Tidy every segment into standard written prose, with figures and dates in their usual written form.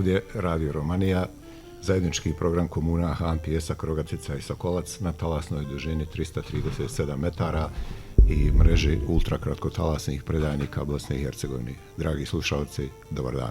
Ovdje Radio Romanija, zajednički program komuna Han, Pijesak, Rogatica i Sokolac na talasnoj dužini 337 metara i mreži ultrakratkotalasnih predajnika Bosne i Hercegovine. Dragi slušalci, dobar dan.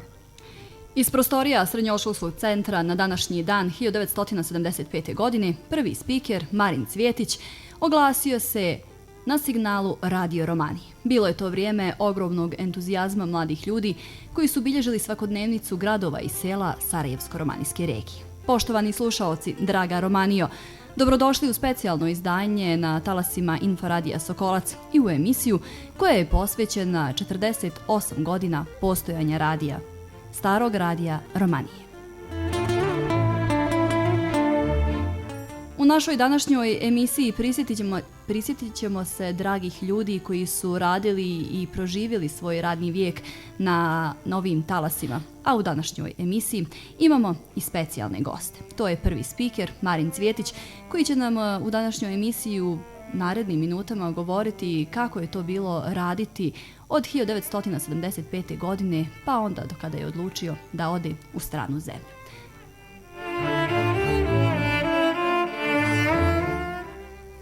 Iz prostorija Srednjoškolskog centra na današnji dan 1975. godine prvi spiker Marin Cvjetić oglasio se na signalu Radio Romanije. Bilo je to vrijeme ogromnog entuzijazma mladih ljudi koji su bilježili svakodnevnicu gradova i sela Sarajevsko-romanijske regije. Poštovani slušaoci, draga Romanijo, dobrodošli u specijalno izdanje na talasima Inforadija Sokolac i u emisiju koja je posvećena 48 godina postojanja radija, starog radija Romanije. U našoj današnjoj emisiji prisjetit ćemo se dragih ljudi koji su radili i proživjeli svoj radni vijek na novim talasima. A u današnjoj emisiji imamo i specijalne goste. To je prvi spiker Marin Cvjetić koji će nam u današnjoj emisiji u narednim minutama govoriti kako je to bilo raditi od 1975. godine pa onda do kada je odlučio da ode u stranu zemlju.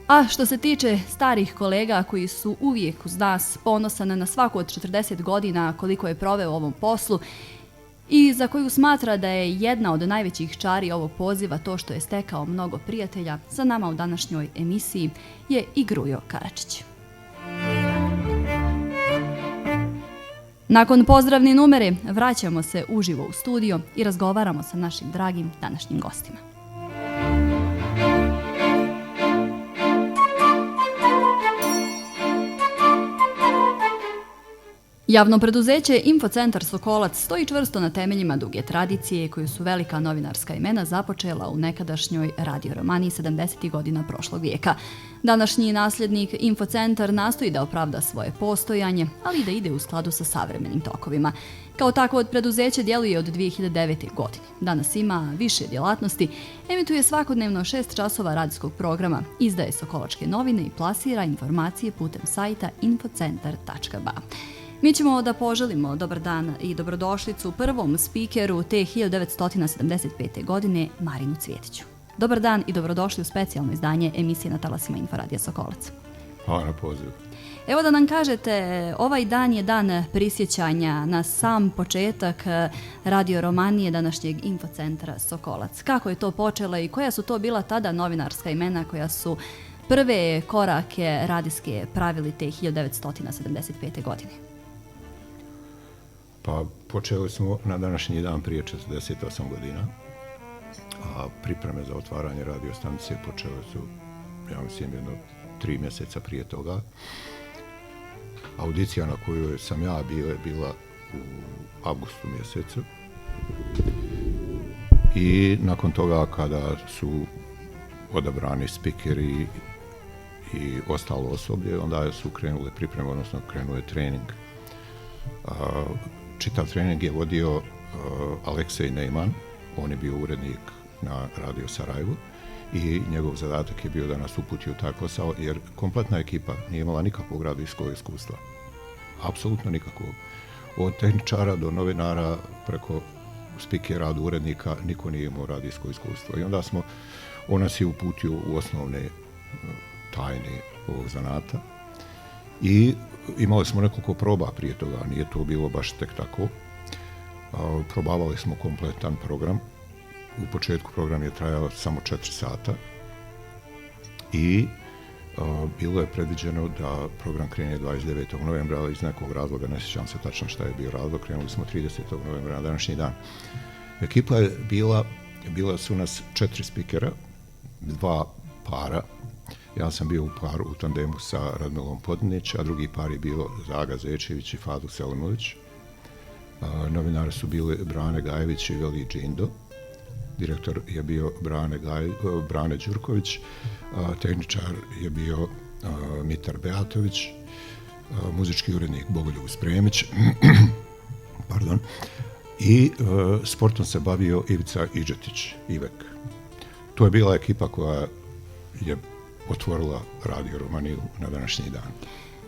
A što se tiče starih kolega koji su uvijek uz nas, ponosan na svaku od 40 godina koliko je proveo u ovom poslu i za koju smatra da je jedna od najvećih čari ovog poziva to što je stekao mnogo prijatelja, za nama u današnjoj emisiji je i Grujo Karačić. Nakon pozdravne numere vraćamo se uživo u studio i razgovaramo sa našim dragim današnjim gostima. Javno preduzeće Infocentar Sokolac stoji čvrsto na temeljima duge tradicije koju su velika novinarska imena započela u nekadašnjoj Radio Romaniji 70. godina prošlog vijeka. Današnji nasljednik Infocentar nastoji da opravda svoje postojanje, ali i da ide u skladu sa savremenim tokovima. Kao tako od preduzeće djeluje od 2009. godine. Danas ima više djelatnosti, emituje svakodnevno 6 časova radijskog programa, izdaje Sokolačke novine i plasira informacije putem sajta infocentar.ba. Mi ćemo da poželimo dobar dan i dobrodošlicu prvom spikeru te 1975. godine Marinu Cvjetiću. Dobar dan i dobrodošli u specijalno izdanje emisije na talasima Inforadija Sokolac. Hvala na pozivu. Evo da nam kažete, ovaj dan je dan prisjećanja na sam početak Radio Romanije današnjeg Infocentra Sokolac. Kako je to počelo i koja su to bila tada novinarska imena koja su prve korake radijske pravili te 1975. godine? Pa počeli smo na današnji dan prije 48 godina, a pripreme za otvaranje radiostanice počele su, ja mislim, jedno 3 mjeseca prije toga. Audicija na kojoj sam ja bio je bila u avgustu mjesecu i nakon toga kada su odabrani spikeri i ostalo osoblje, onda su krenule pripreme, odnosno krenuo je trening. Čitav trening je vodio Aleksej Neyman, on je bio urednik na Radio Sarajevu i njegov zadatak je bio da nas uputi u taj posao jer kompletna ekipa nije imala nikakvog radijskog iskustva. Apsolutno nikakvog. Od tehničara do novinara preko spikera do urednika niko nije imao radijsko iskustvo. I onda on nas je uputio u osnovne tajne ovog zanata i imali smo nekoliko proba prije toga, nije to bilo baš tek tako. Probavali smo kompletan program. U početku program je trajao samo 4 sata i bilo je predviđeno da program krene 29. novembra, ali iz nekog razloga, ne sjećam se tačno šta je bio razlog, krenuli smo 30. novembra na današnji dan. Ekipa je bila su nas 4 spikera, 2 para. Ja sam bio u paru u tandemu sa Radmilom Podinić, a drugi par je bio Zaga Zečević i Fadu Selimović. Novinari su bili Brane Gajević i Veli Džindo. Direktor je bio Brane Đurković, tehničar je bio Mitar Beatović, muzički urednik Bogoljub Spremić, pardon, i sportom se bavio Ivica Idžetić, Ivek. To je bila ekipa koja je otvorila Radio Romaniju na današnji dan.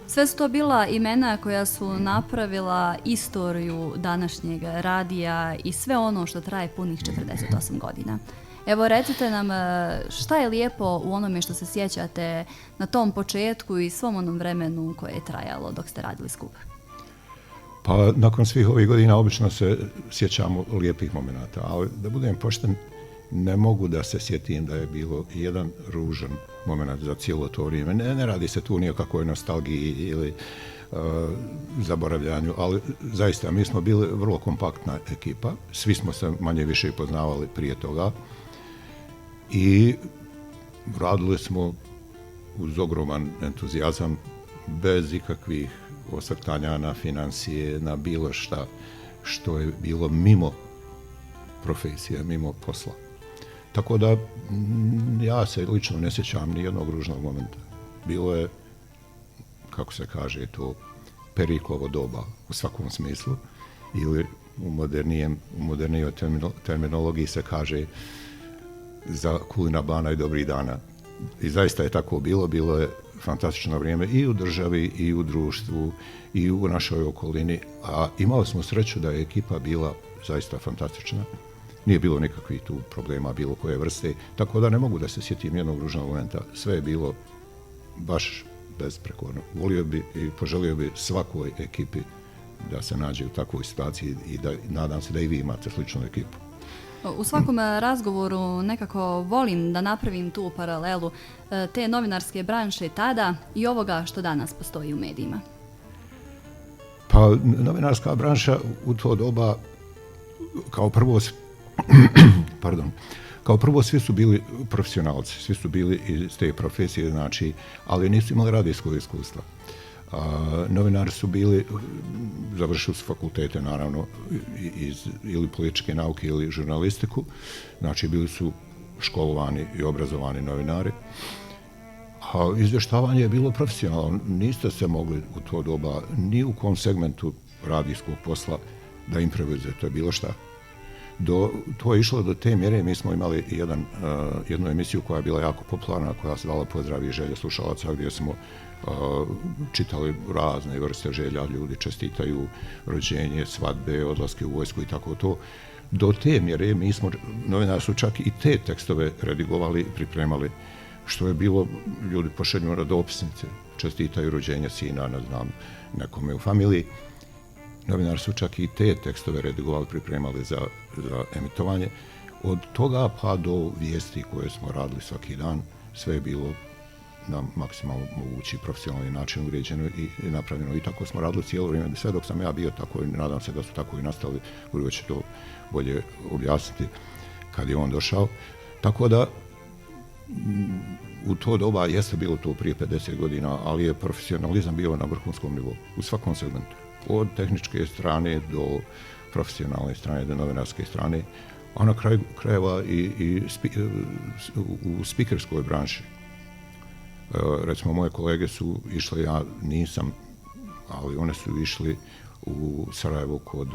Sve su to bila imena koja su napravila istoriju današnjeg radija i sve ono što traje punih 48 godina. Evo, recite nam šta je lijepo u onome što se sjećate na tom početku i svom onom vremenu koje je trajalo dok ste radili skup. Pa nakon svih ovih godina obično se sjećamo lijepih momenata, ali da budem pošten, ne mogu da se sjetim da je bilo jedan ružan moment za cijelo to vrijeme. Ne radi se tu ni o kakvoj nostalgiji ili zaboravljanju, ali zaista mi smo bili vrlo kompaktna ekipa, svi smo se manje više poznavali prije toga i radili smo uz ogroman entuzijazam, bez ikakvih osvrtanja na financije, na bilo šta što je bilo mimo profesije, mimo posla. Tako da ja se lično ne sjećam ni jednog ružnog momenta. Bilo je, kako se kaže, to Periklovo doba u svakom smislu, ili u modernijoj terminologiji se kaže za Kulina bana i dobrih dana. I zaista je tako bilo je fantastično vrijeme i u državi i u društvu i u našoj okolini, a imali smo sreću da je ekipa bila zaista fantastična. Nije bilo nikakvih tu problema bilo koje vrste, tako da ne mogu da se sjetim jednog ružnog momenta. Sve je bilo baš besprekorno. Volio bi i poželio bi svakoj ekipi da se nađe u takvoj situaciji i da nadam se da i vi imate sličnu ekipu. U svakom razgovoru nekako volim da napravim tu paralelu te novinarske branše tada i ovoga što danas postoji u medijima. Pa novinarska branša u to doba kao prvo svi su bili profesionalci, svi su bili iz te profesije, znači, ali nisu imali radijskog iskustva. Novinari su bili, završili su fakultete naravno ili političke nauke ili žurnalistiku, znači bili su školovani i obrazovani novinari, a izvještavanje je bilo profesionalno. Niste se mogli u to doba ni u kom segmentu radijskog posla da improvizujete bilo šta. To je išlo do te mjere, mi smo imali jednu emisiju koja je bila jako popularna, koja se zvala Pozdrav i želje slušalaca, gdje smo čitali razne vrste želja, ljudi čestitaju rođenje, svadbe, odlaske u vojsku i tako to. Do te mjere mi smo, novinari su čak i te tekstove redigovali, pripremali, što je bilo, ljudi pošalju na dopisnice, čestitaju rođenje sina, ne znam, nekome u familiji. Novinari su čak i te tekstove redigovali, pripremali za emitovanje. Od toga pa do vijesti koje smo radili svaki dan, sve je bilo na maksimalno mogući profesionalni način uređeno i napravljeno. I tako smo radili cijelo vrijeme, sve dok sam ja bio tako i nadam se da su tako i nastavili, Urio će to bolje objasniti kad je on došao. Tako da u to doba jeste bilo to prije 50 godina, ali je profesionalizam bio na vrhunskom nivou, u svakom segmentu. Od tehničke strane do profesionalne strane, do novinarske strane, a na kraju krajeva i u spikerskoj branši. Recimo, moje kolege su išle, ja nisam, ali one su išli u Sarajevo kod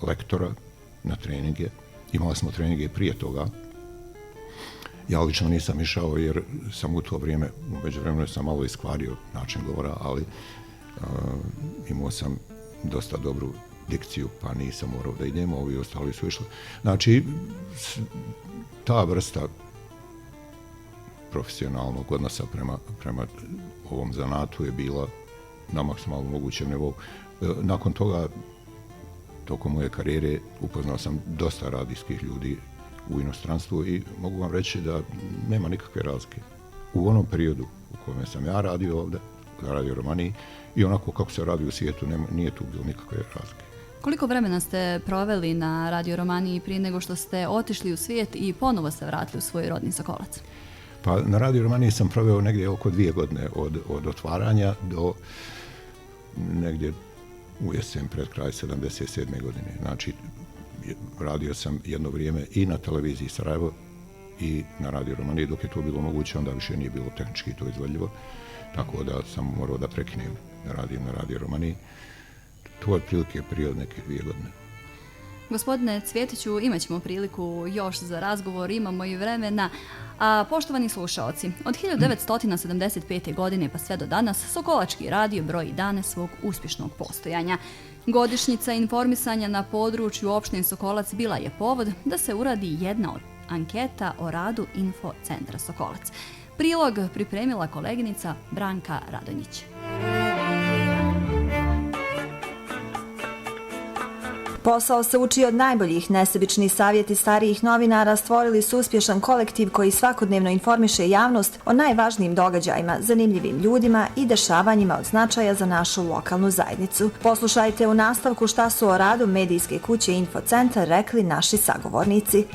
lektora na treninge. Imali smo treninge prije toga. Ja lično nisam išao jer sam u to vrijeme, u međuvremenu sam malo iskvario način govora, ali imao sam dosta dobru dikciju, pa nisam morao da idemo, ovi ostali su išli. Znači, ta vrsta profesionalnog odnosa prema ovom zanatu je bila na maksimalno mogućem nivou. Nakon toga, tokom moje karijere, upoznao sam dosta radijskih ljudi u inostranstvu i mogu vam reći da nema nikakve razlike. U onom periodu u kojem sam ja radio ovdje, na Radio Romaniji, i onako kako se radi u svijetu, nije tu bilo nikakve razlike. Koliko vremena ste proveli na Radio Romaniji prije nego što ste otišli u svijet i ponovo se vratili u svoj rodni Sokolac? Pa na Radio Romaniji sam proveo negdje oko 2 godine od otvaranja do negdje u jesen pred kraj 77. godine. Znači, radio sam jedno vrijeme i na televiziji Sarajevo i na Radio Romaniji. Dok je to bilo moguće, onda više nije bilo tehnički to izvodljivo. Tako da sam morao da prekinem da radim na Radio Romaniji. To je otprilike prije od neke 2 godine. Gospodine Cvjetiću, imat ćemo priliku još za razgovor, imamo i vremena. A poštovani slušaoci, od 1975. godine pa sve do danas Sokolački radio broji dane svog uspješnog postojanja. Godišnjica informisanja na području opštine Sokolac bila je povod da se uradi jedna od anketa o radu Info centra Sokolac. Prilog pripremila koleginica Branka Radonjić. Posao se uči od najboljih. Nesebični savjeti starijih novinara stvorili su uspješan kolektiv koji svakodnevno informiše javnost o najvažnijim događajima, zanimljivim ljudima i dešavanjima od značaja za našu lokalnu zajednicu. Poslušajte u nastavku šta su o radu medijske kuće Info centar rekli naši sagovornici.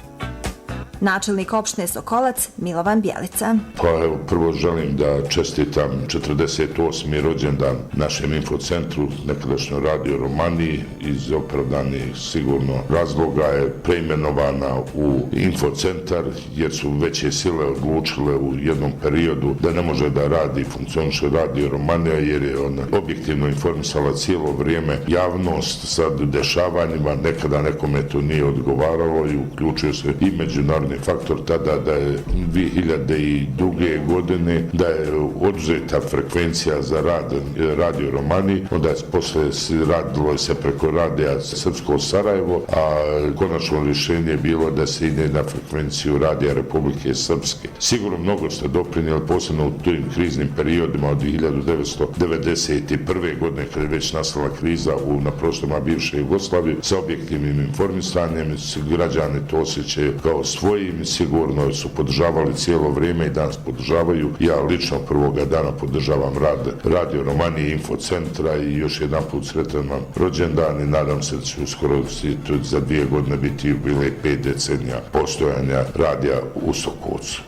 Načelnik opštine Sokolac Milovan Bjelica. Pa evo, prvo želim da čestitam 48. rođendan našem infocentru, nekadašnjoj Radio Romaniji. Iz opravdanih sigurno razloga je preimenovana u infocentar jer su veće sile odlučile u jednom periodu da ne može da radi i funkcioniše Radio Romanija jer je ona objektivno informisala cijelo vrijeme javnost sa dešavanjima. Nekada nekome to nije odgovaralo i uključio se i međunarodni faktor tada da je 2002. godine da je oduzeta frekvencija za rad Radio Romaniji, onda je posle radilo se preko radija Srpsko Sarajevo, a konačno rješenje je bilo da se ide na frekvenciju radija Republike Srpske. Sigurno mnogo ste doprinijeli, posebno u tim kriznim periodima od 1991. godine kada je već nastala kriza na prostorima bivše Jugoslavije sa objektivnim informisanjem, građani to osjećaju kao svoji. Sigurno su podržavali cijelo vrijeme i danas podržavaju. Ja lično prvoga dana podržavam rad Radio Romanije Infocentra i još jedan put sretan vam rođendan i nadam se da će uskoro za 2 godine biti jubilej 5 decenija postojanja radija u Sokolcu.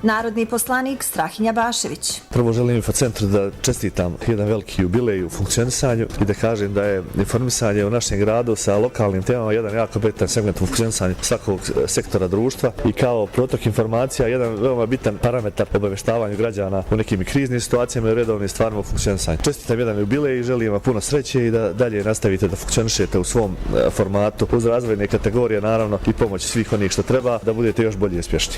Narodni poslanik Strahinja Bašević. Prvo želim Infocentru da čestitam jedan veliki jubilej u funkcionisanju i da kažem da je informisanje u našem gradu sa lokalnim temama jedan jako bitan segment u funkcionisanju svakog sektora društva i kao protok informacija jedan veoma bitan parametar obavještavanju građana u nekim kriznim situacijama i redovnim stvarima u funkcionisanju. Čestitam jedan jubilej i želim vam puno sreće i da dalje nastavite da funkcionišete u svom formatu uz razvojne kategorije, naravno i pomoć svih onih što treba da budete još bolje i uspješni.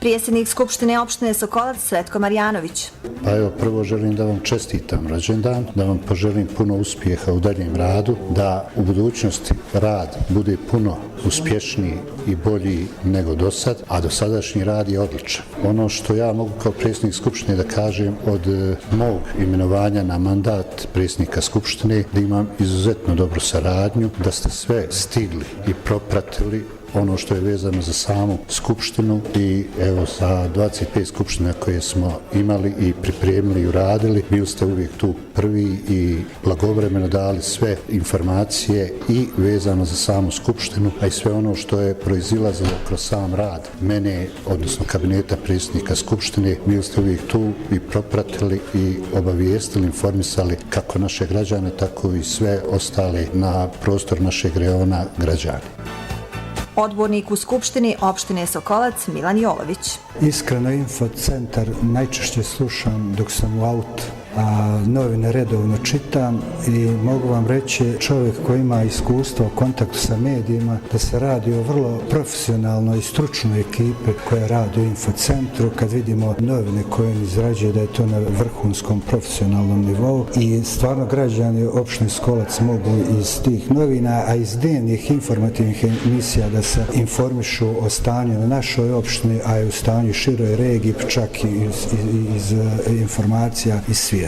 Predsjednik Skupštine opštine Sokolac Sretko Marjanović. Pa evo, prvo želim da vam čestitam rođendan, da vam poželim puno uspjeha u daljem radu, da u budućnosti rad bude puno uspješniji i bolji nego do sad, a dosadašnji rad je odličan. Ono što ja mogu kao predsjednik Skupštine da kažem od mog imenovanja na mandat predsjednika Skupštine, da imam izuzetno dobru saradnju, da ste sve stigli i propratili ono što je vezano za samu skupštinu i evo sa 25 skupština koje smo imali i pripremili i uradili, bili ste uvijek tu prvi i blagovremeno dali sve informacije i vezano za samu skupštinu, a i sve ono što je proizilazilo kroz sam rad mene, odnosno kabineta predsjednika skupštine, bili ste uvijek tu i propratili i obavijestili, informisali kako naše građane, tako i sve ostale na prostor našeg reona građane. Odbornik u Skupštini opštine Sokolac Milan Jolović. Iskreno Infocentar najčešće slušam dok sam u autu, a novine redovno čitam i mogu vam reći, čovjek koji ima iskustvo u kontaktu sa medijima, da se radi o vrlo profesionalnoj i stručnoj ekipi koja radi u Infocentru. Kad vidimo novine koje on izrađuje, da je to na vrhunskom profesionalnom nivou i stvarno građani opštine Sokolac mogu iz tih novina, a iz dnevnih informativnih emisija da se informišu o stanju na našoj opštini, a i u stanju široj regiji, čak i iz informacija iz svijeta.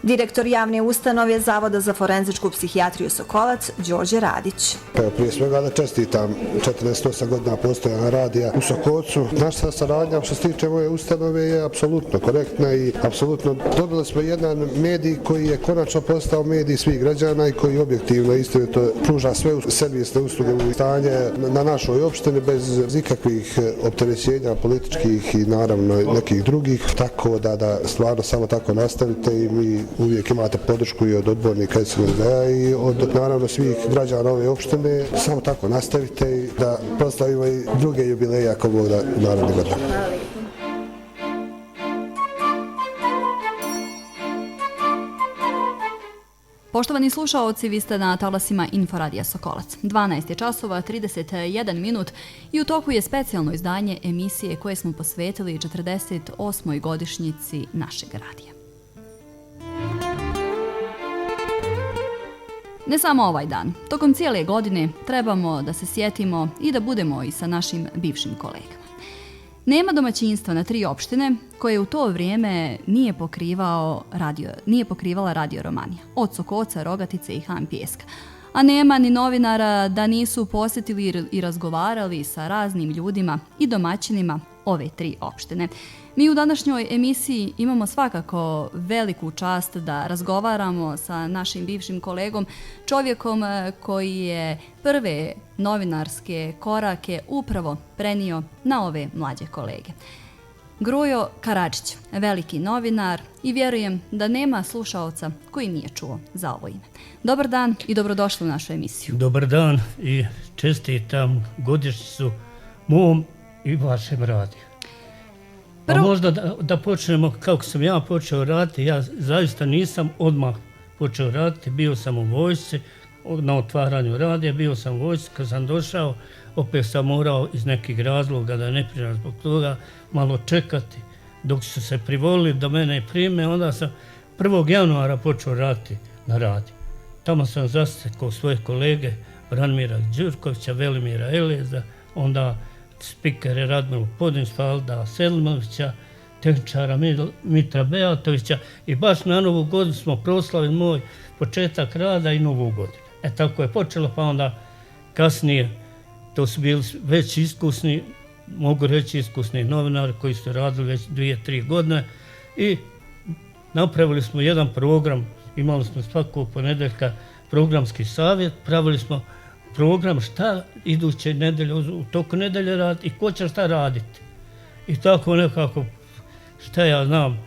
Direktor javne ustanove Zavoda za forenzičku psihijatriju Sokolac, Đorđe Radić. Prije svega da čestitam 48 godina postojanja radija u Sokolcu. Naša saradnja što se tiče moje ustanove je apsolutno korektna i apsolutno dobili smo jedan medij koji je konačno postao medij svih građana i koji objektivno istinito pruža sve servisne usluge u stanje na našoj opštini bez ikakvih opterećenja političkih i naravno nekih drugih. Tako da stvarno samo tako nastavite i mi uvijek imate podršku i od odbornika SND-a i od naravno svih građana ove opštine. Samo tako nastavite i da proslavimo i druge jubileje ako Bog da naravno godina. Poštovani slušaoci, vi ste na talasima Inforadija Sokolac. 12 je časova, 31 minut i u toku je specijalno izdanje emisije koje smo posvetili 48. godišnjici našeg radija. Ne samo ovaj dan. Tokom cijele godine trebamo da se sjetimo i da budemo i sa našim bivšim kolegama. Nema domaćinstva na 3 opštine koje u to vrijeme nije pokrivala Radio Romanija, od Sokoca, Rogatice i Han Pijeska. A nema ni novinara da nisu posjetili i razgovarali sa raznim ljudima i domaćinima ove 3 opštine. Mi u današnjoj emisiji imamo svakako veliku čast da razgovaramo sa našim bivšim kolegom, čovjekom koji je prve novinarske korake upravo prenio na ove mlađe kolege. Grujo Karadžić, veliki novinar i vjerujem da nema slušaoca koji nije čuo za ovo ime. Dobar dan i dobrodošli u našu emisiju. Dobar dan i čestitam godišnjicu mom i vašem radiju. A možda da počnemo kako sam ja počeo raditi. Ja zaista nisam odmah počeo raditi. Bio sam u vojsci na otvaranju radija, bio sam u vojsci. Kad sam došao, opet sam morao iz nekih razloga, da ne pričam zbog toga, malo čekati dok su se privolili da mene prime. Onda sam 1. januara počeo raditi na radiju. Tamo sam zastekao svoje kolege Branimira Đurkovića, Velimira Eleza, onda spikere Radmilu Podinsvalda, Selimovića, tehničara Mitra Beatovića i baš na Novu godinu smo proslavili moj početak rada i Novu godinu. Tako je počelo, pa onda kasnije to su bili već iskusni, mogu reći iskusni novinari koji su radili već 2-3 godine i napravili smo jedan program, imali smo svakog ponedjeljka programski savjet, pravili smo program šta iduće nedelje, u toku nedelje raditi i ko će šta raditi. I tako nekako, šta ja znam,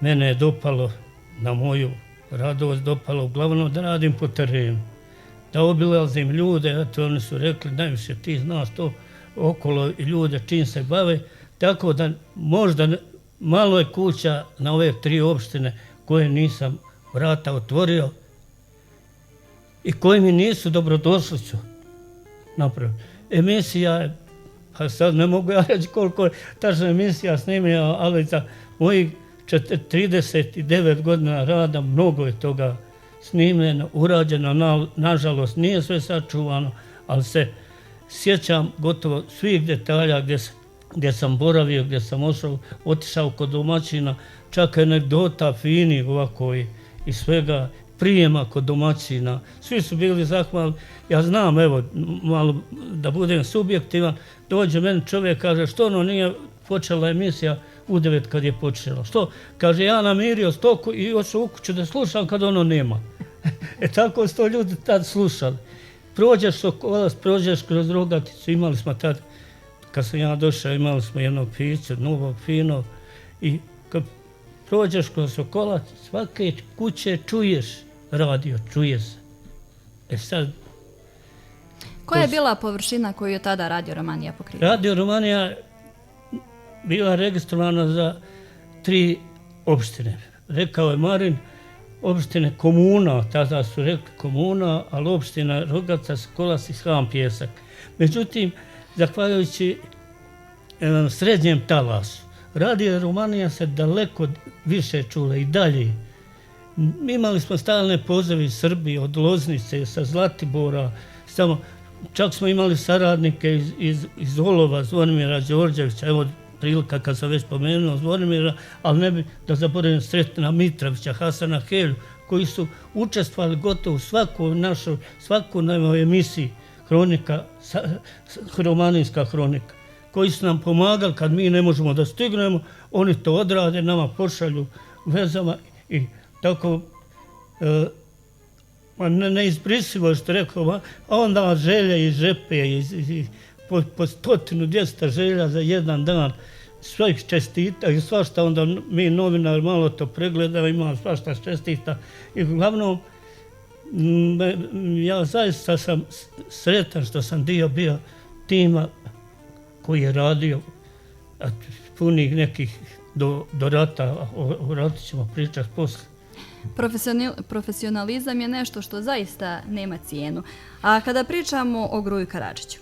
mene je dopalo, na moju radost dopalo uglavnom da radim po terenu. Da obilazim ljude, eto oni su rekli, najviše ti znaš to okolo i ljude čim se bave, tako da možda malo je kuća na ove 3 opštine koje nisam vrata otvorio i koji mi nisu dobrodošlicu napravili. Emisija je, pa sad ne mogu ja reći koliko je tačna emisija snimljena, ali za mojih 39 godina rada mnogo je toga snimljeno, urađeno, nažalost nije sve sačuvano, ali se sjećam gotovo svih detalja gdje sam boravio, gdje sam otišao kod domaćina, čak anegdota fini ovako i svega, prijema kod domaćina, svi su bili zahvalni. Ja znam, evo, malo da budem subjektivan, dođe meni čovjek, kaže, što ono nije počela emisija u 9 kad je počela. Što? Kaže, ja namirio stoku i ošao u kuću da slušam kad ono nema. Tako su to ljudi tad slušali. Prođeš Sokolac, prođeš kroz Rogaticu, imali smo tad, kad sam ja došao, imali smo jednog pića, novog, finog, i kad prođeš kroz Sokolac, svake kuće čuješ radio, čuje se. Sad... Koja je bila površina koju je tada Radio Romanija pokrivala? Radio Romanija bila registrovana za 3 opštine. Rekao je Marin, opštine komuna, tada su rekli komuna, ali opština Rogaca, Sokolac i Han Pijesak. Međutim, zahvaljujući srednjem talasu, Radio Romanija se daleko više čula i dalje. Imali smo stalne pozove iz Srbije, od Loznice, sa Zlatibora, čak smo imali saradnike iz Olova, Zvonimira Đorđevića, evo prilika kad sam već pomenuo Zvonimira, ali ne bi da zaboravim Sretina Mitrovića, Hasana Helju, koji su učestvovali gotovo u svakodnevnoj emisiji Hronika, Romanijska hronika, koji su nam pomagali kad mi ne možemo da stignemo, oni to odrade, nama pošalju vezama i tako neizbrisivo što rekao, a onda želje i žepe po 100-200 želja za jedan dan, svojih čestita i svašta, onda mi novinar malo to pregledamo, imamo svašta čestita i uglavnom ja zaista sam sretan što sam dio bio tima koji je radio punih nekih do rata, o ratu ćemo pričati poslije. Profesionalizam je nešto što zaista nema cijenu. A kada pričamo o Gruji Karadžiću,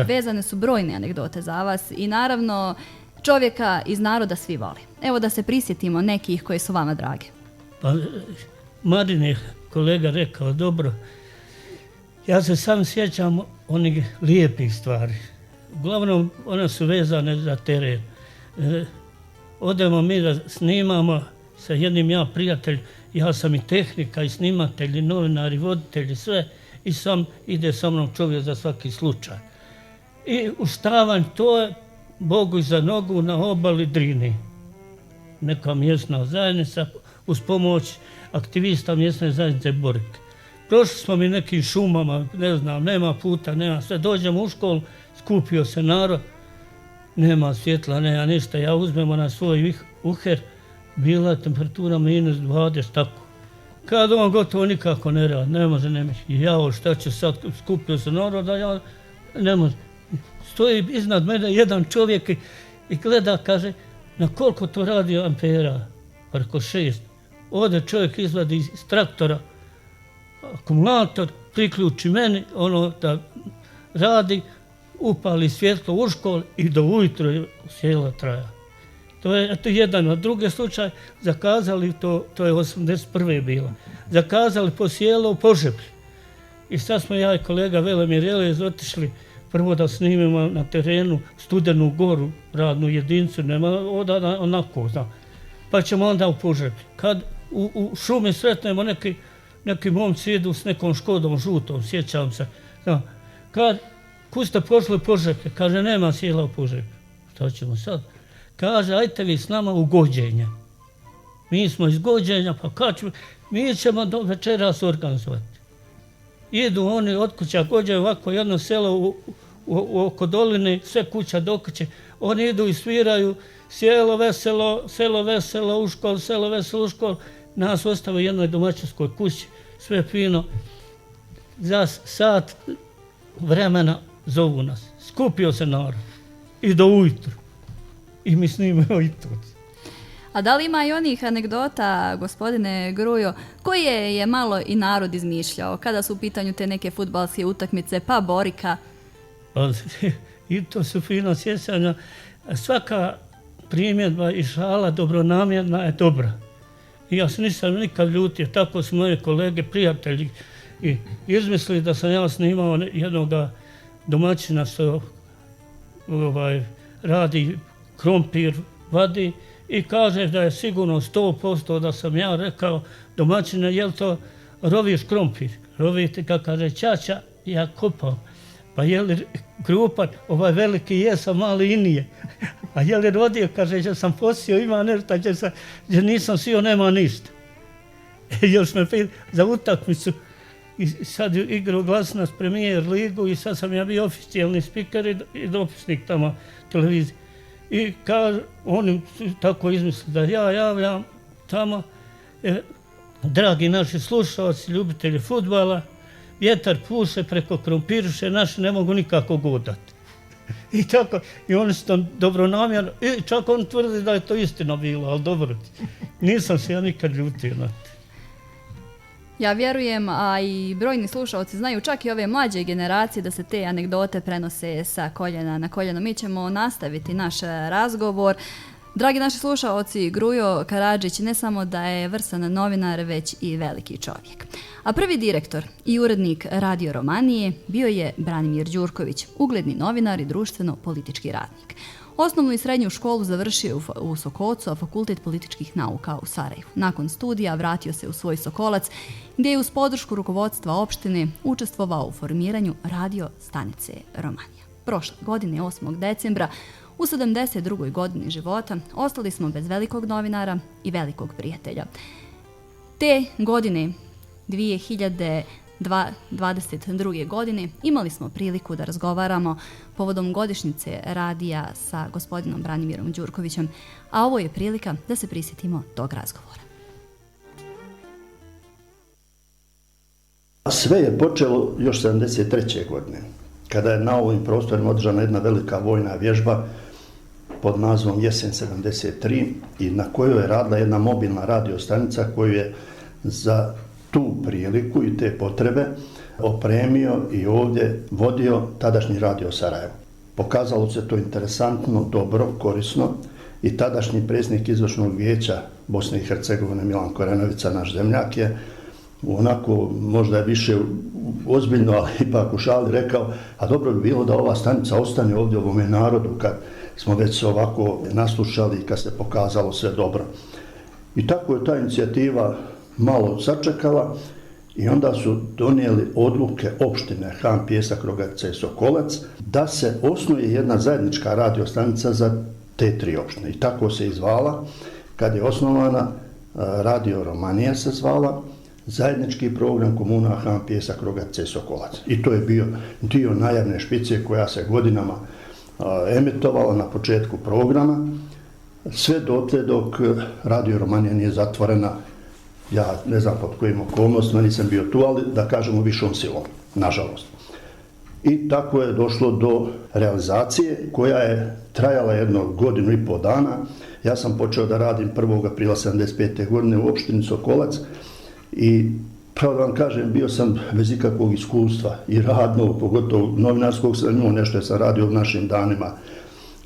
vezane su brojne anegdote za vas i naravno čovjeka iz naroda svi voli. Evo da se prisjetimo nekih koji su vama drage. Pa, Marin je kolega rekao dobro. Ja se sam sjećam onih lijepih stvari. Uglavnom, one su vezane za teren. Odemo mi da snimamo sa jednim prijatelj, ja sam i tehnika, i snimatelj, i novinar, i voditelj, i sve. I sam ide sa mnom čovjek za svaki slučaj. I uštavanj, to je Bogu iza nogu na obali Drini. Neka mjesna zajednica uz pomoć aktivista mjesne zajednice Borik. Prošli smo mi nekim šumama, ne znam, nema puta, nema sve. Dođemo u školu, skupio se narod, nema svjetla, nema ništa. Ja uzmemo na svoj uher, bila je temperatura minus 20, tako. Kad on gotovo nikako ne radi, ne može, ne može. Jao, šta će sad, skupio se narod, a ja ne može. Stoji iznad mene jedan čovjek i gleda, kaže, na koliko to radi ampera? Preko 6. Ode čovjek izvadi iz traktora akumulator, priključi meni, ono da radi, upali svjetlo u školu i do ujutro je sjela traja. To je jedan. A drugi slučaj, zakazali, to je 81. bilo, zakazali po sjelo u Požeplju. I sad smo ja i kolega Velemir Jelez otišli prvo da snimimo na terenu Studenu Goru, radnu jedinicu, nema odada onako, znam. Pa ćemo onda u Požeplju. Kad u šumi sretnemo neki momci idu s nekom Škodom žutom, sjećam se. Znam. Kud ste pošli u Požeplje? Kaže, nema sjela u Požeplju. Šta ćemo sad? Kaže, ajte vi s nama u Gođenje. Mi smo iz Gođenja, pa kad ćemo, mi ćemo do večeras organizovati. Idu oni od kuća Gođe, ovako jedno selo oko doline, sve kuća do kuće. Oni idu i sviraju selo veselo u školu, selo veselo u školu. Nas ostave u jednoj domaćinskoj kući, sve fino. Za sat vremena zovu nas. Skupio se narod. I do ujutru. I mi snimamo i to. A da li ima i onih anegdota, gospodine Grujo, koje je malo i narod izmišljao, kada su u pitanju te neke fudbalske utakmice, pa Borika? I to su fino sjećanja. Svaka primjedba i šala dobronamjerna je dobra. I ja se nisam nikad ljutio, tako su moje kolege, prijatelji i izmislili da sam ja snimao jednog domaćina što radi krompir, vadi i kaže da je sigurno 100% da sam ja rekao domaćine, jel to roviš krompir? Rovite, kako kaže, ćaća, ja kopao. Pa je li krupan, ovaj veliki jesam, mali i nije. A je li rodio, kaže, ja sam posio, ima nešto, ja nisam sio, nema ništa. Još me pitao za utakmicu i sad igrao Glasnac Premier ligu i sad sam ja bio oficijalni spiker i dopisnik tamo televizije. I kaže, oni tako izmislili da ja javljam tamo, dragi naši slušalci, ljubitelji fudbala, vjetar puše preko krompirše, naši ne mogu nikako godati. I tako, i oni su to dobronamjerno, i čak on tvrdi da je to istina bilo, ali dobro, nisam se ja nikad ljutio na to. Ja vjerujem, a i brojni slušalci znaju, čak i ove mlađe generacije, da se te anegdote prenose sa koljena na koljeno. Mi ćemo nastaviti naš razgovor. Dragi naši slušalci, Grujo Karadžić ne samo da je vrsan novinar, već i veliki čovjek. A prvi direktor i urednik Radio Romanije bio je Branimir Đurković, ugledni novinar i društveno-politički radnik. Osnovnu i srednju školu završio u Sokolcu, a fakultet političkih nauka u Sarajevu. Nakon studija vratio se u svoj Sokolac, gdje je uz podršku rukovodstva opštine učestvovao u formiranju radio stanice Romanija. Prošle godine, 8. decembra, u 72. godini života, ostali smo bez velikog novinara i velikog prijatelja. Te godine, 2022. godine, imali smo priliku da razgovaramo povodom godišnjice radija sa gospodinom Branimirom Đurkovićem, a ovo je prilika da se prisjetimo tog razgovora. Sve je počelo još 73. godine, kada je na ovim prostorima održana jedna velika vojna vježba pod nazvom Jesen 73 i na kojoj je radila jedna mobilna radiostanica koju je za tu priliku i te potrebe opremio i ovdje vodio tadašnji Radio Sarajevo. Pokazalo se to interesantno, dobro, korisno i tadašnji predsjednik izvršnog vijeća Bosne i Hercegovine Milan Korenovica, naš zemljak, je onako, možda je više ozbiljno, ali ipak u šali rekao, a dobro bi bilo da ova stanica ostane ovdje u ovome narodu kad smo već se ovako naslušali i kad se pokazalo sve dobro. I tako je ta inicijativa malo sačekala i onda su donijeli odluke opštine Han, Pjesak, Rogatica i Sokolac da se osnuje jedna zajednička radiostanica za te tri opštine. I tako se i zvala. Kad je osnovana, Radio Romanija se zvala, zajednički program komuna Han, Pjesak, Rogatica i Sokolac. I to je bio dio najavne špice koja se godinama emitovala na početku programa, sve dotle dok Radio Romanija nije zatvorena. Ja ne znam pod kojim okolnostima, nisam bio tu, ali da kažemo višom silom, nažalost. I tako je došlo do realizacije koja je trajala jedno godinu i pol dana. Ja sam počeo da radim 1. aprila 1975. godine u opštini Sokolac i pravo da vam kažem, bio sam bez ikakvog iskustva i radnog, pogotovo novinarskog, sam imao nešto jer sam radio u našim danima,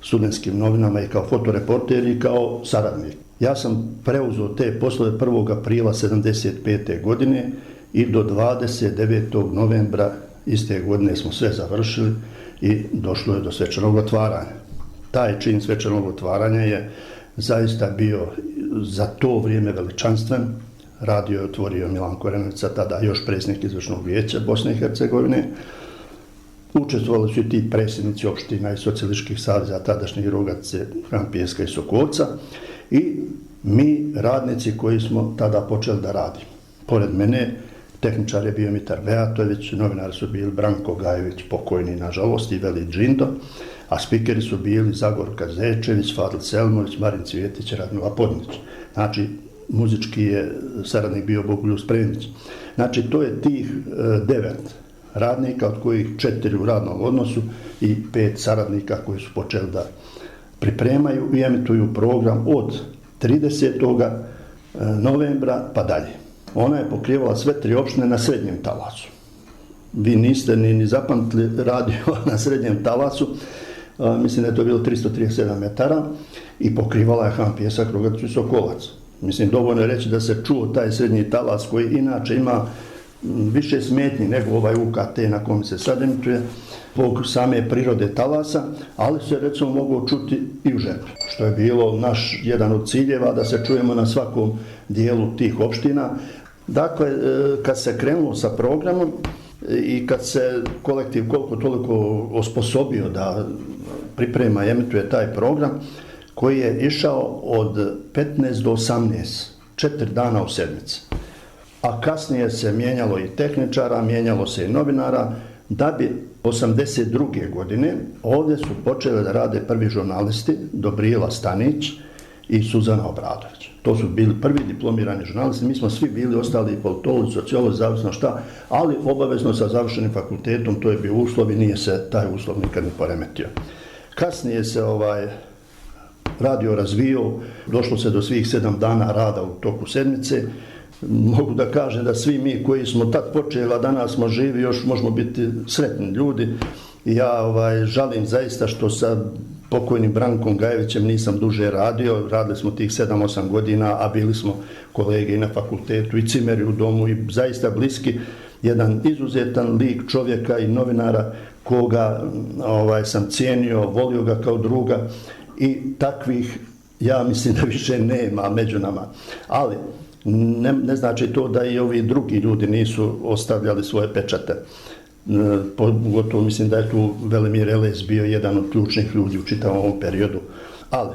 studentskim novinama i kao fotoreporter i kao saradnik. Ja sam preuzeo te poslove 1. aprila 1975. godine i do 29. novembra iste godine smo sve završili i došlo je do svečanog otvaranja. Taj čin svečanog otvaranja je zaista bio za to vrijeme veličanstven. Radio je otvorio Milan Korenovica, tada još predsjednik izvršnog vijeća Bosne i Hercegovine. Učestvovali su i ti predsjednici opština i socijalističkih saveza, tadašnjih Rogace, Han, Pjeska i Sokolca. I mi, radnici koji smo tada počeli da radimo. Pored mene, tehničar je bio Mitar Beatović, novinari su bili Branko Gajević, pokojni nažalost, i Veli Džindo, a spikeri su bili Zagorka Zečević, Fadil Selmović, Marin Cvjetić, Radmila Podnić. Znači, muzički je saradnik bio Bogoljub Spremić. Znači, to je tih 9 radnika, od kojih 4 u radnom odnosu i 5 saradnika koji su počeli da pripremaju i emituju program od 30. novembra pa dalje. Ona je pokrivala sve 3 opštine na srednjem talasu. Vi niste ni zapamtili radio na srednjem talasu, mislim da je to bilo 337 metara i pokrivala je Han, Pjesak, Rogaticu i Sokolac. Mislim, dovoljno je reći da se čuo taj srednji talas koji inače ima više smetnji nego ovaj UKT na kom se sad emituje, zbog same prirode talasa, ali se recimo mogu čuti i u Žepu, što je bilo naš jedan od ciljeva, da se čujemo na svakom dijelu tih opština. Dakle, kad se krenulo sa programom i kad se kolektiv koliko toliko osposobio da priprema i emituje taj program, koji je išao od 15 do 18, 4 dana u sedmici. A kasnije se mijenjalo i tehničara, mijenjalo se i novinara, da bi 82. godine ovdje su počeli da rade prvi žurnalisti, Dobrila Stanić i Suzana Obradović. To su bili prvi diplomirani žurnalisti, mi smo svi bili ostali politolozi, sociolozi, zavisno šta, ali obavezno sa završenim fakultetom, to je bio uslov i nije se taj uslov nikad ne poremetio. Kasnije se radio razvio, došlo se do svih 7 dana rada u toku sedmice. Mogu da kažem da svi mi koji smo tad počeli, a danas smo živi, još možemo biti sretni ljudi. Ja žalim zaista što sa pokojnim Brankom Gajevićem nisam duže radio, radili smo tih 7-8 godina, a bili smo kolege i na fakultetu i cimeri u domu i zaista bliski, jedan izuzetan lik čovjeka i novinara koga sam cijenio, volio ga kao druga i takvih ja mislim da više nema među nama. Ali ne znači to da i ovi drugi ljudi nisu ostavljali svoje pečate. Pogotovo mislim da je tu Velimir Elez bio jedan od ključnih ljudi u čitavom ovom periodu. Ali,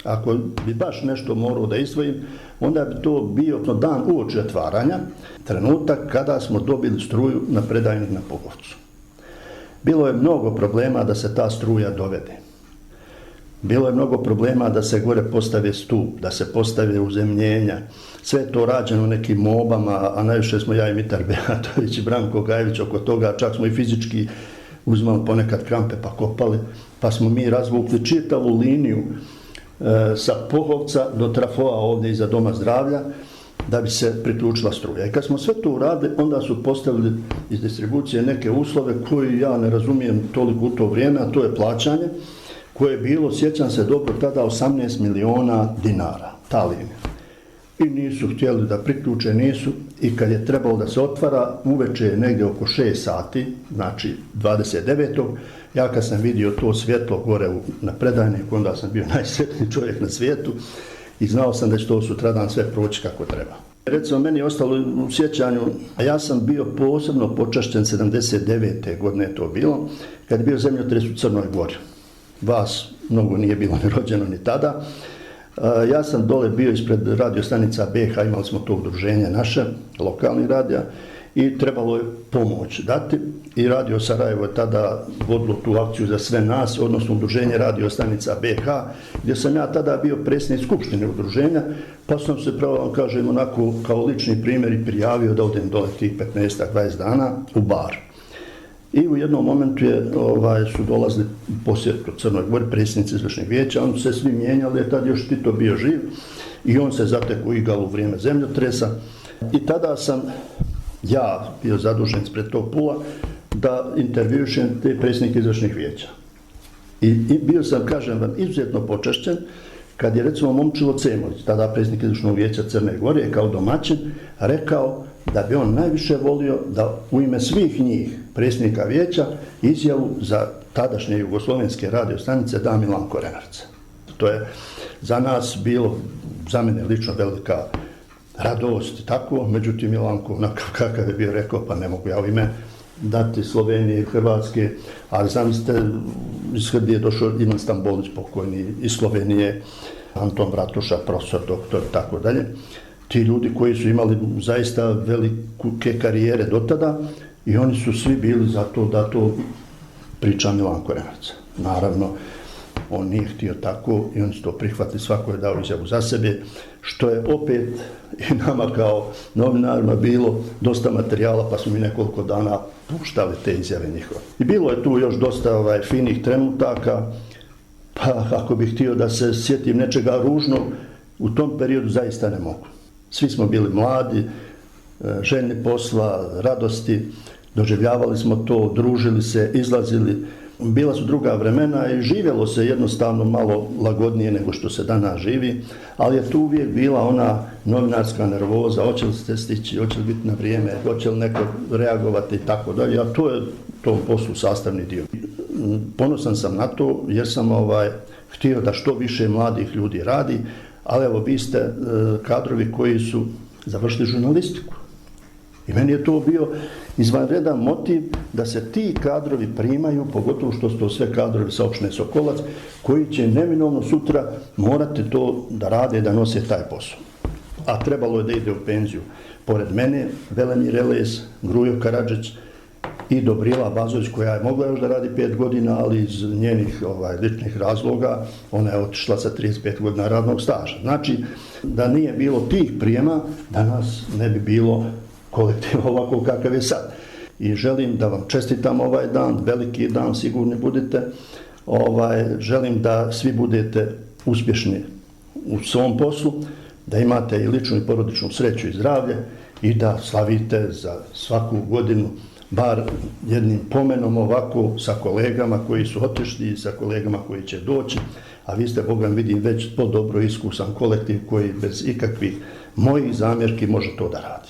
ako bi baš nešto morao da izdvojim, onda bi to bio dan uoči otvaranja, trenutak kada smo dobili struju na predajnik na Pogovcu. Bilo je mnogo problema da se ta struja dovede. Bilo je mnogo problema da se gore postave stup, da se postave uzemljenja. Sve to rađeno nekim mobama, a najviše smo ja i Mitar Beatović i Branko Gajević oko toga, čak smo i fizički uzmali ponekad krampe pa kopali pa smo mi razvukli čitavu liniju sa Pohovca do Trafoa ovdje iza Doma zdravlja da bi se priključila struja. I kad smo sve to uradili, onda su postavili iz distribucije neke uslove koji ja ne razumijem toliko u to vrijeme, a to je plaćanje koje je bilo, sjećam se dobro, tada 18 miliona dinara, ta linija. I nisu htjeli da priključe, nisu, i kad je trebalo da se otvara, uveče je negdje oko 6 sati, znači 29. Ja kad sam vidio to svjetlo gore na predajniku, onda sam bio najsretniji čovjek na svijetu i znao sam da će to sutradan sve proći kako treba. Recimo, meni je ostalo u sjećanju, a ja sam bio posebno počašćen 79. godine je to bilo, kad je bio zemljotres u Crnoj Gori. Vas mnogo nije bilo ni rođeno ni tada. Ja sam dole bio ispred radiostanica BH, imali smo to udruženje naše, lokalni radija, i trebalo je pomoć dati i Radio Sarajevo je tada vodilo tu akciju za sve nas, odnosno udruženje radiostanica BH, gdje sam ja tada bio predsjednik skupštine udruženja, pa sam se, pravo vam kažem, onako kao lični primjer i prijavio da odem dole tih 15-20 dana u bar. I u jednom momentu su dolazili posjet u Crnoj Gori, predsjednici izvršnih vijeća, oni su se svi mijenjali, jer tad još Tito bio živ i on se zatekao u Igalu u vrijeme zemljotresa. I tada sam ja bio zadužen ispred tog pula da intervjušem te predsjednike izvršnih vijeća. I bio sam, kažem vam, izuzetno počašćen kad je recimo Momčilo Cemović, tada predsjednik izvršnog vijeća Crne Gore, kao domaćin, rekao da bi on najviše volio da u ime svih njih predsjednika vijeća izjavu za tadašnje jugoslovenske radiostanice da Milanko Renarca. To je za nas bilo, za mene lično, velika radost i tako, međutim Milanko, onakav kakav je bio, rekao, pa ne mogu ja u ime dati Slovenije i Hrvatske, ali zamislite, iz Srbije je došao Ivan Stambolić pokojni, iz Slovenije Anton Bratuša, profesor, doktor i tako dalje. Ti ljudi koji su imali zaista velike karijere do tada i oni su svi bili za to da to priča Milanko Renarca. Naravno, on nije htio tako i oni su to prihvatili, svako je dao izjavu za sebe, što je opet i nama kao novinarima bilo dosta materijala, pa smo mi nekoliko dana puštali te izjave njihove. I bilo je tu još dosta finih trenutaka, pa ako bih htio da se sjetim nečega ružnog, u tom periodu zaista ne mogu. Svi smo bili mladi, željni posla, radosti, doživljavali smo to, družili se, izlazili. Bila su druga vremena i živjelo se jednostavno malo lagodnije nego što se danas živi, ali je tu uvijek bila ona novinarska nervoza, hoće li ste stići, hoće li biti na vrijeme, hoće li neko reagovati i tako dalje, a to je tom poslu sastavni dio. Ponosan sam na to jer sam htio da što više mladih ljudi radi, ali evo vi ste kadrovi koji su završili žurnalistiku. I meni je to bio izvanredan motiv da se ti kadrovi primaju, pogotovo što su to sve kadrovi sa opštine Sokolac, koji će neminovno sutra morati to da rade i da nose taj posao. A trebalo je da ide u penziju. Pored mene, Velemir Elez, Grujo Karadžić i Dobrila Bazović, koja je mogla još da radi 5 godina, ali iz njenih ličnih razloga, ona je otišla sa 35 godina radnog staža. Znači, da nije bilo tih prijema, danas ne bi bilo kolektiv ovako kakav je sad. I želim da vam čestitam ovaj dan, veliki dan, sigurni budite. Želim da svi budete uspješni u svom poslu, da imate i ličnu i porodičnu sreću i zdravlje i da slavite za svaku godinu bar jednim pomenom ovako sa kolegama koji su otišli i sa kolegama koji će doći, a vi ste, Bogam vidim, već to dobro iskusan kolektiv koji bez ikakvih mojih zamjerki može to da radi.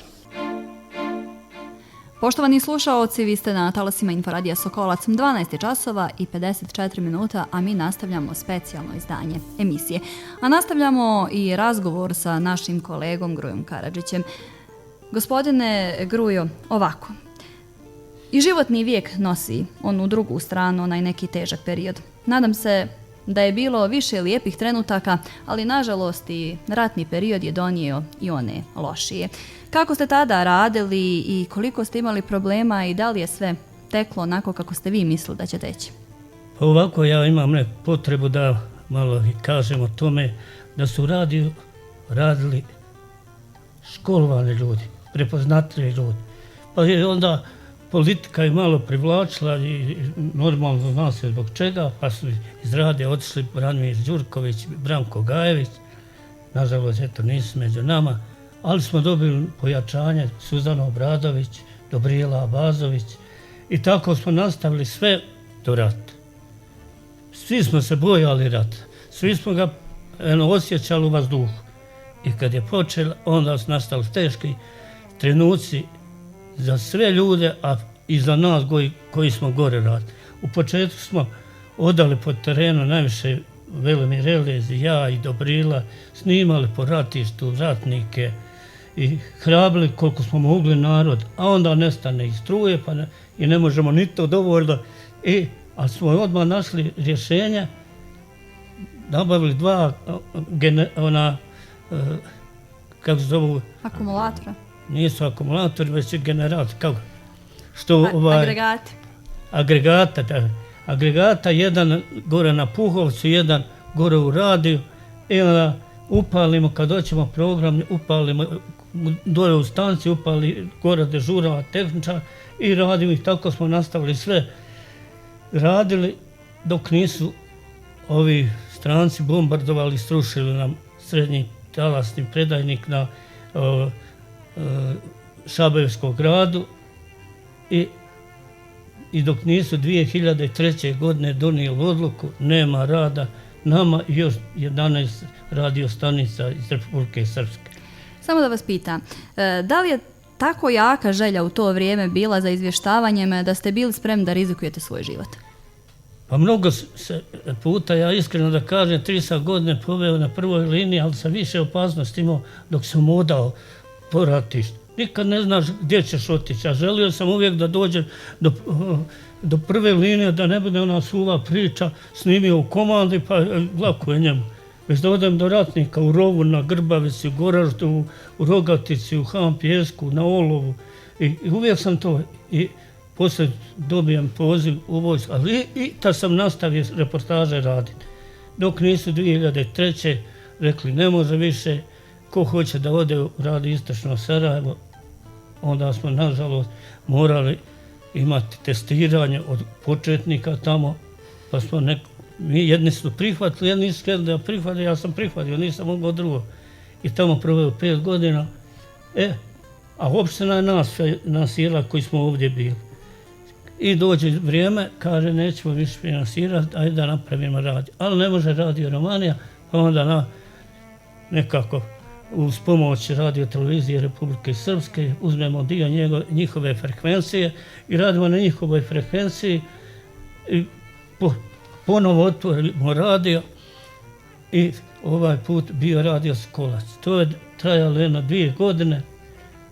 Poštovani slušaoci, vi ste na talasima Inforadija Sokolac, 12 časova i 54 minuta, a mi nastavljamo specijalno izdanje emisije. A nastavljamo i razgovor sa našim kolegom Grujom Karadžićem. Gospodine Grujo, ovako, i životni vijek nosi onu drugu stranu, onaj neki težak period. Nadam se da je bilo više lijepih trenutaka, ali nažalost i ratni period je donio i one lošije. Kako ste tada radili i koliko ste imali problema i da li je sve teklo onako kako ste vi mislili da će teći? Pa ovako ja imam potrebu da malo kažem o tome da su radili školovani ljudi, prepoznatljivi ljudi. Pa je onda politika je malo privlačila i normalno zna se zbog čega, pa su iz radija otišli Branimir Đurković, Branko Gajević, nažalost, eto, nisu među nama, ali smo dobili pojačanje Suzana Obradović, Dobrijela Abazović i tako smo nastavili sve do rata. Svi smo se bojali rata, svi smo ga osjećali u vazduhu. I kad je počelo, onda su nastali teški trenuci za sve ljude, a i za nas koji smo gore radili. U početku smo odali po terenu najviše Velimir Elez i ja i Dobrila, snimali po ratištu ratnike i hrabili koliko smo mogli narod, a onda nestane i struje i ne možemo ni to dovoljno. Ali smo odmah našli rješenja, nabavili 2 kako se zovu? Akumulatora. Nisu akumulatori, već je generator. Kako? Agregati. Agregata, da. Agregata, jedan gore na Puhovcu, jedan gore u radiju. I onda upalimo, kad doćemo program, upalimo dole u stanci, upali gore dežurava tehničar i radimo ih. Tako smo nastavili sve. Radili dok nisu ovi stranci bombardovali, srušili nam srednji talasni predajnik na Šabevskom gradu i dok nisu 2003. godine donijeli odluku, nema rada nama i još 11 radiostanica iz Republike Srpske. Samo da vas pitam, da li je tako jaka želja u to vrijeme bila za izvještavanjem da ste bili spremni da rizikujete svoj život? Pa mnogo se puta, ja iskreno da kažem, 30 godine poveo na prvoj liniji, ali sam više opasnosti imao dok sam odao po ratištu. Nikad ne znaš gdje ćeš otići, a želio sam uvijek da dođem do prve linije, da ne bude ona suva priča, snimio u komandi, pa lako je njemu. Već da odem do ratnika u Rovu, na Grbavici, u Goraždu, u Rogatici, u Han Pjesku, na Olovu. I uvijek sam to. I poslije dobijem poziv u vojsku, ali i tad sam nastavio reportaže raditi. Dok nisu 2003. rekli ne može više, ko hoće da ode u Radio Istočno Sarajevo, onda smo nažalost morali imati testiranje od početnika tamo, pa smo jedni su prihvatili, jedni nisu htjeli da prihvatili, ja sam prihvatio, nisam mogao drugo. I tamo proveo 5 godina, a opština je nas jela koji smo ovdje bili. I dođe vrijeme, kaže nećemo više finansirati, ajde da napravimo radio. Ali ne može Radio Romanija, pa onda nekako uz pomoć Radio Televizije Republike Srpske uzmemo dio njihove frekvencije i radimo na njihovoj frekvenciji i ponovo otvorimo radio i ovaj put bio Radio Sokolac. To je trajalo 2 godine,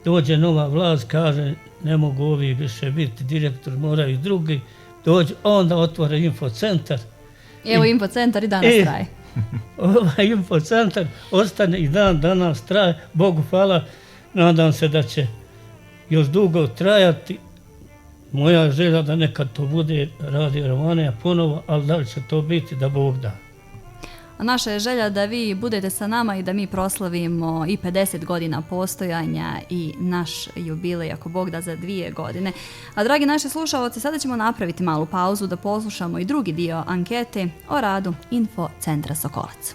dođe nova vlast, kaže ne mogu ovi više biti direktor, moraju drugi, dođu, onda otvore infocentar. Evo infocentar i danas traje. Ovaj infocentar ostane i danas traje, Bogu hvala, nadam se da će još dugo trajati. Moja želja da nekad to bude Radio Romanija ponovo, ali da li će to biti, da Bog da. A naša je želja da vi budete sa nama i da mi proslavimo i 50 godina postojanja i naš jubilej, ako Bog da, za 2 godine. A dragi naši slušalci, sada ćemo napraviti malu pauzu da poslušamo i drugi dio ankete o radu Infocentra Sokolac.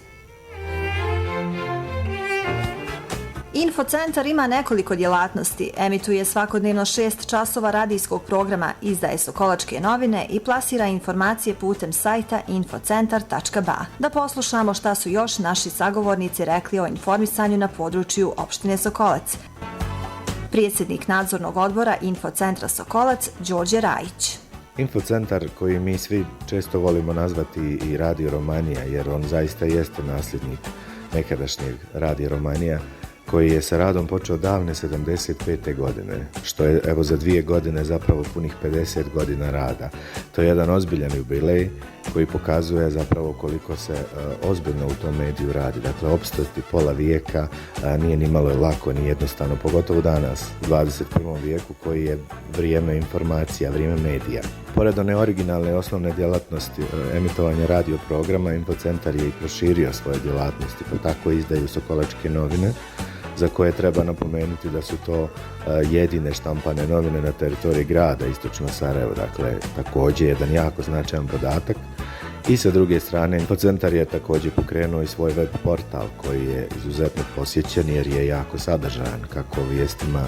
Infocentar ima nekoliko djelatnosti, emituje svakodnevno 6 časova radijskog programa, izdaje Sokolačke novine i plasira informacije putem sajta infocentar.ba. Da poslušamo šta su još naši sagovornici rekli o informisanju na području opštine Sokolac. Predsjednik nadzornog odbora Infocentra Sokolac, Đorđe Rajić. Infocentar, koji mi svi često volimo nazvati i Radio Romanija, jer on zaista jeste nasljednik nekadašnjeg Radio Romanija, koji je sa radom počeo davne 75. godine, što je evo za 2 godine zapravo punih 50 godina rada. To je jedan ozbiljan jubilej koji pokazuje zapravo koliko se ozbiljno u tom mediju radi. Dakle, opstati pola vijeka nije ni malo lako, ni jednostavno, pogotovo danas, u 21. vijeku, koji je vrijeme informacija, vrijeme medija. Pored one originalne osnovne djelatnosti emitovanja radio programa, Infocentar je i proširio svoje djelatnosti, pa tako izdaju Sokolačke novine, za koje treba napomenuti da su to jedine štampane novine na teritoriji grada Istočno Sarajevo, dakle također jedan jako značajan podatak. I sa druge strane, Infocentar je također pokrenuo i svoj web portal koji je izuzetno posjećen jer je jako sadržajan, kako vijestima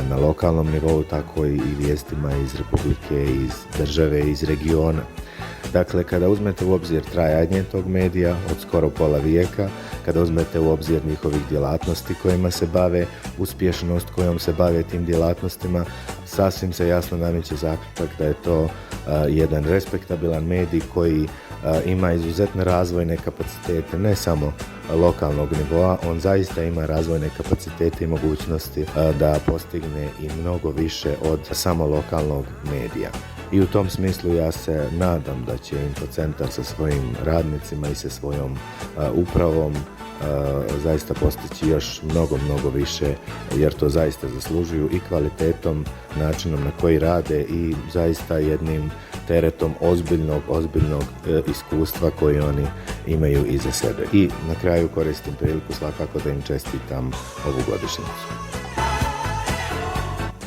na lokalnom nivou, tako i vijestima iz Republike, iz države, iz regiona. Dakle, kada uzmete u obzir trajanje tog medija od skoro pola vijeka, kada uzmete u obzir njihovih djelatnosti kojima se bave, uspješnost kojom se bave tim djelatnostima, sasvim se jasno nameće zaključak da je to jedan respektabilan medij koji ima izuzetne razvojne kapacitete, ne samo lokalnog nivoa, on zaista ima razvojne kapacitete i mogućnosti da postigne i mnogo više od samo lokalnog medija. I u tom smislu ja se nadam da će Infocentar sa svojim radnicima i sa svojom upravom zaista postići još mnogo više, jer to zaista zaslužuju i kvalitetom, načinom na koji rade i zaista jednim teretom ozbiljnog iskustva koje oni imaju iza sebe. I na kraju koristim priliku svakako da im čestitam ovu godišnjicu.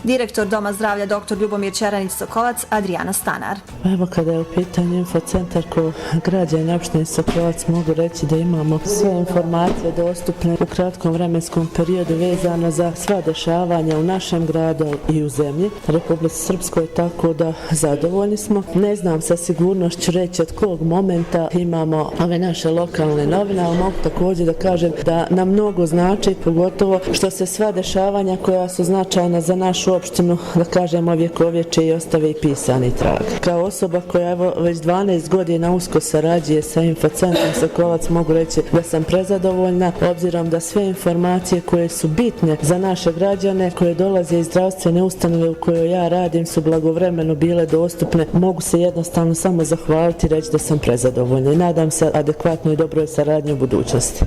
Direktor Doma zdravlja dr. Ljubomir Čeranić-Sokolac, Adriana Stanar. Evo, kada je u pitanju Infocentar ko građani opštine Sokolac, mogu reći da imamo sve informacije dostupne u kratkom vremenskom periodu vezano za sva dešavanja u našem gradu i u zemlji Republici Srpskoj, tako da zadovoljni smo. Ne znam sa sigurnošću reći od kog momenta imamo ove naše lokalne novine, ali mogu također da kažem da nam mnogo znači, pogotovo što se sva dešavanja koja su značajna za našu opštinu, da kažemo, vjekovječe i ostave i pisani trag. Kao osoba koja evo već 12 godina usko sarađuje sa Infocentrom Sokolac, mogu reći da sam prezadovoljna, obzirom da sve informacije koje su bitne za naše građane, koje dolaze iz zdravstvene ustanove u kojoj ja radim, su blagovremeno bile dostupne. Mogu se jednostavno samo zahvaliti i reći da sam prezadovoljna i nadam se adekvatnoj i dobroj saradnji u budućnosti.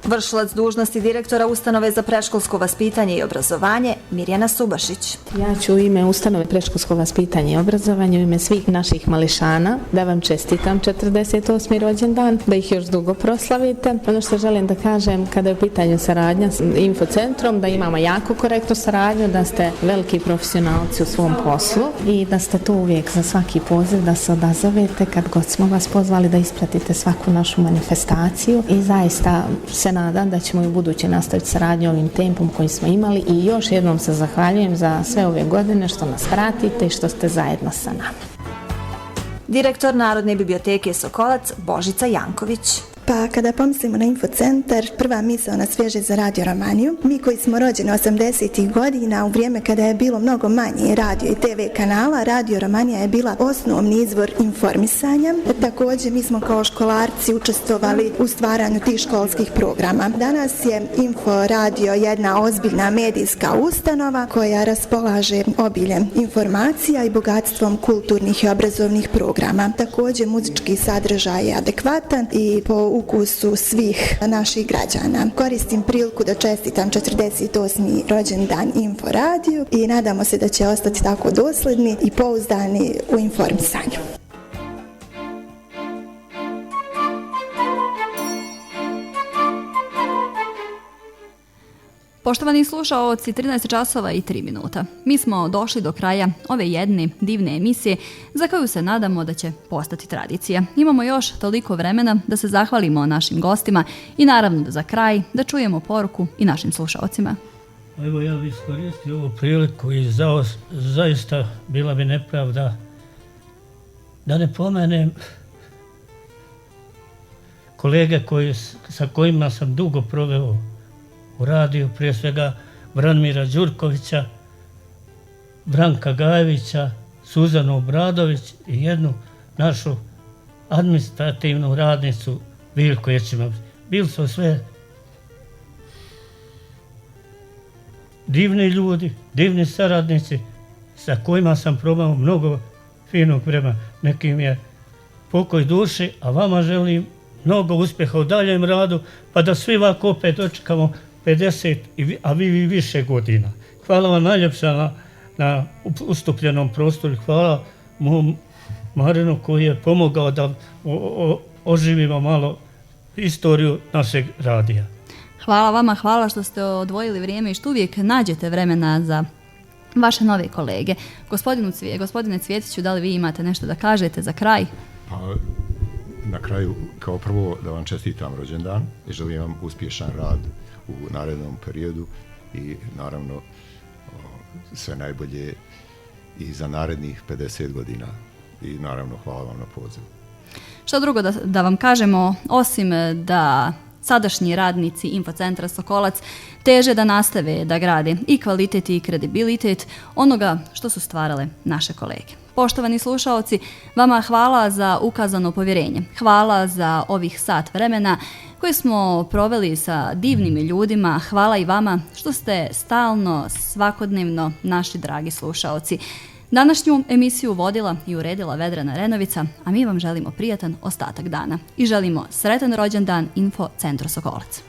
Vršilac dužnosti direktora Ustanove za predškolsko vaspitanje i obrazovanje, Mirjana Subašić. Ja ću u ime Ustanove predškolsko vaspitanje i obrazovanje, u ime svih naših mališana, da vam čestitam 48. rođendan, da ih još dugo proslavite. Ono što želim da kažem kada je u pitanju saradnja s Infocentrom, da imamo jako korektnu saradnju, da ste veliki profesionalci u svom poslu i da ste tu uvijek za svaki poziv da se odazovete kad god smo vas pozvali da ispratite svaku našu manifestaciju i zaista se nadam da ćemo i u buduće nastaviti saradnju ovim tempom koji smo imali i još jednom se zahvaljujem za sve ove godine što nas pratite i što ste zajedno sa nama. Direktor Narodne biblioteke Sokolac, Božica Janković. Pa kada pomislimo na Infocentar, prva misao nas veže za Radio Romaniju. Mi koji smo rođeni 80. godina, u vrijeme kada je bilo mnogo manje radio i TV kanala, Radio Romanija je bila osnovni izvor informisanja. Također mi smo kao školarci učestvovali u stvaranju tih školskih programa. Danas je Info Radio jedna ozbiljna medijska ustanova koja raspolaže obiljem informacija i bogatstvom kulturnih i obrazovnih programa. Također muzički sadržaj je adekvatan i po ukusu svih naših građana. Koristim priliku da čestitam 48. rođendan Info Radio i nadamo se da će ostati tako dosledni i pouzdani u informisanju. Poštovani slušaoci, 13 časova i 3 minuta. Mi smo došli do kraja ove jedne divne emisije za koju se nadamo da će postati tradicija. Imamo još toliko vremena da se zahvalimo našim gostima i naravno da za kraj da čujemo poruku i našim slušaocima. Evo, ja bih iskoristio ovu priliku i zaista bila bi nepravda da ne pomenem kolege sa kojima sam dugo proveo u radiju, prije svega Branimira Đurkovića, Branka Gajevića, Suzanu Obradović i jednu našu administrativnu radnicu Vilko Ječimović. Bili su sve divni ljudi, divni saradnici sa kojima sam probao mnogo finog vremena. Nekim je pokoj duši, a vama želim mnogo uspjeha u daljem radu, pa da svi ovako opet dočekamo 50, a vi više godina. Hvala vam najljepša na ustupljenom prostoru. Hvala mom Marinu koji je pomogao da oživimo malo istoriju našeg radija. Hvala vama, hvala što ste odvojili vrijeme i što uvijek nađete vremena za vaše nove kolege. Gospodine Cvjetiću, da li vi imate nešto da kažete za kraj? Pa, na kraju, kao prvo, da vam čestitam rođendan i želim vam uspješan rad u narednom periodu i naravno sve najbolje i za narednih 50 godina. I naravno, hvala vam na pozivu. Šta drugo da vam kažemo, osim da sadašnji radnici Infocentra Sokolac teže da nastave da grade i kvalitet i kredibilitet onoga što su stvarale naše kolege. Poštovani slušaoci, vama hvala za ukazano povjerenje. Hvala za ovih sat vremena koje smo proveli sa divnim ljudima. Hvala i vama što ste stalno, svakodnevno naši dragi slušaoci. Današnju emisiju vodila i uredila Vedrana Renovica, a mi vam želimo prijatan ostatak dana i želimo sretan rođendan Info Centru Sokolac.